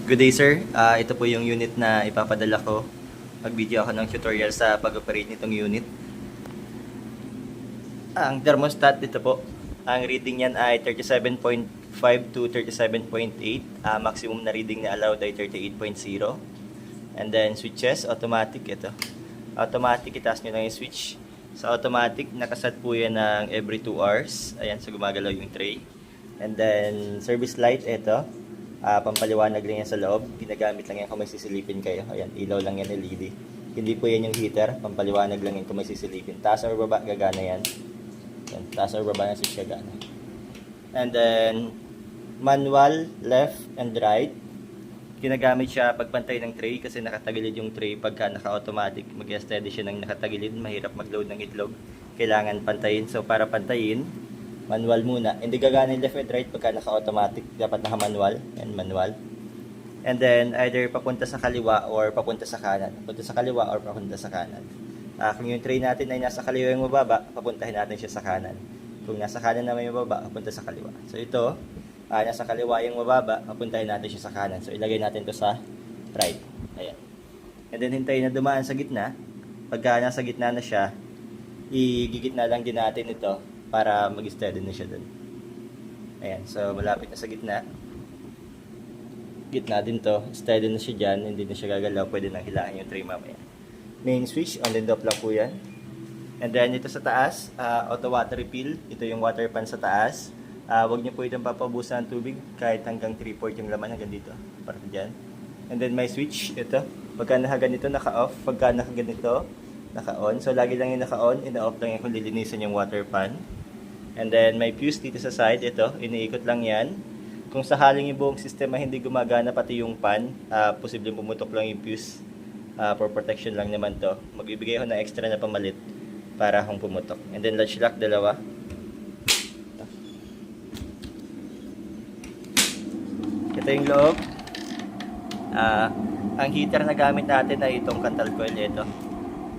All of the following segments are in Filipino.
Good day sir, ito po yung unit na ipapadala ko. Mag-video ako ng tutorial sa pag-operate nitong unit. Ang thermostat dito po, ang reading niyan ay 37.5 to 37.8. Maximum na reading na allowed ay 38.0. And then switches, automatic ito. Automatic, itaas nyo lang yung switch. Sa automatic, nakasad po yan ng every 2 hours. Ayan, so gumagalaw yung tray. And then service light, ito. Pampaliwanag lang yan sa loob. Ginagamit lang yan kung may sisilipin kayo. Ayan, ilaw lang yan LED. Hindi po yan yung heater. Pampaliwanag lang yan kung may sisilipin. Taas or baba, gagana yan. Ayan, taas or baba ng switch, gagana. And then, manual, left and right. Ginagamit siya pagpantay ng tray kasi nakatagilid yung tray. Pagka naka-automatic, mag-steady siya ng nakatagilid. Mahirap mag-load ng itlog. Kailangan pantayin. So, para pantayin, manual muna. Hindi gagana yung left and right pagka naka-automatic. Dapat naka-manual. And manual. And then, either papunta sa kaliwa or papunta sa kanan. Papunta sa kaliwa or papunta sa kanan. Kung yung tray natin ay nasa kaliwa yung mababa, papuntahin natin siya sa kanan. Kung nasa kanan naman yung mababa, papunta sa kaliwa. So, ito, nasa kaliwa yung mababa, papuntahin natin siya sa kanan. So, ilagay natin to sa right. Ayan. And then, hintayin na dumaan sa gitna. Pagka nasa gitna na siya, igigitna lang din natin ito para mag-steady na siya dun. Ayan. So, malapit na sa gitna. Gitna din to. Steady na siya dyan. Hindi na siya gagalaw. Pwede nang hilahin yung tray mamaya. Main switch, on and off lang po yan. And then, ito sa taas, auto water refill. Ito yung water pan sa taas. Huwag niyo po itong papabusan ng tubig kahit hanggang 3/4 yung laman hanggang dito. Para dyan. And then may switch. Ito. Pagka nakaganito, naka-off. Pagka nakaganito, naka-on. So lagi lang yung naka-on. Ina-off lang yan kung lilinisan yung water pan. And then may fuse dito sa side. Ito. Iniikot lang yan. Kung sakaling yung buong sistema hindi gumagana pati yung pan, posibleng pumutok lang yung fuse. For protection lang naman to. Magbibigay ako ng extra na pamalit para kung pumutok. And then latch lock, dalawa. Ito yung loob. Ang heater na gamit natin ay itong Cantal coil ito.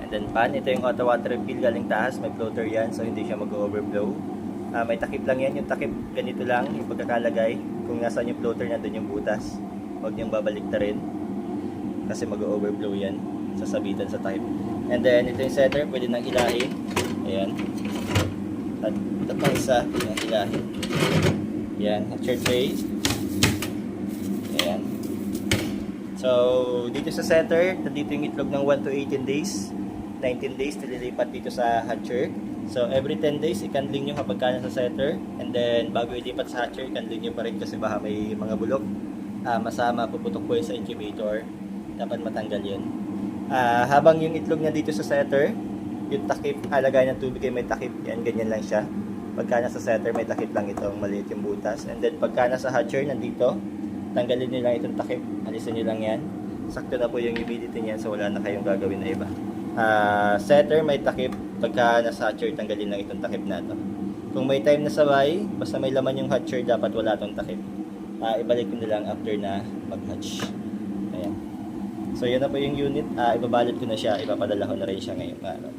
And then pan, ito yung auto water refill galing taas, may floater yan so hindi siya mag-overflow. May takip lang yan, yung takip ganito lang yung pagkakalagay. Kung nasaan yung floater na doon yung butas. Huwag niyong babalik na rin kasi mag-overflow yan, sasabitan sa takip. And then ito yung setter, pwede nang hilahin. Ayan. At ito pang isa, pwede nang hilahin. Ayan, hatcher tray. Ayan. So, dito sa center, nandito yung itlog ng 1 to 18 days. 19 days, nililipat dito sa hatcher. So, every 10 days, ikandling nyo kapag ka sa center. And then, bago ilipat sa hatcher, ikandling nyo pa rin kasi baka may mga bulok. Masama, puputok po yun sa incubator. Dapat matanggal yun. Habang yung itlog na dito sa setter, yung takip, lagay ng tubig ay may takip. Yan, ganyan lang siya. Pagka nasa setter, may takip lang itong maliit yung butas. And then, pagka nasa hatcher, nandito, tanggalin nyo lang itong takip, alisin nyo lang yan. Sakto na po yung humidity niyan so wala na kayong gagawin na iba. Setter may takip, pagka nasa hatcher tanggalin lang itong takip na to. Kung may time na sabay, basta may laman yung hatcher dapat wala itong takip. Ibalik ko na lang after na mag-hatch. Ayan. So yun na po yung unit, ibabalot ko na siya, ipapadala ko na rin siya ngayong araw.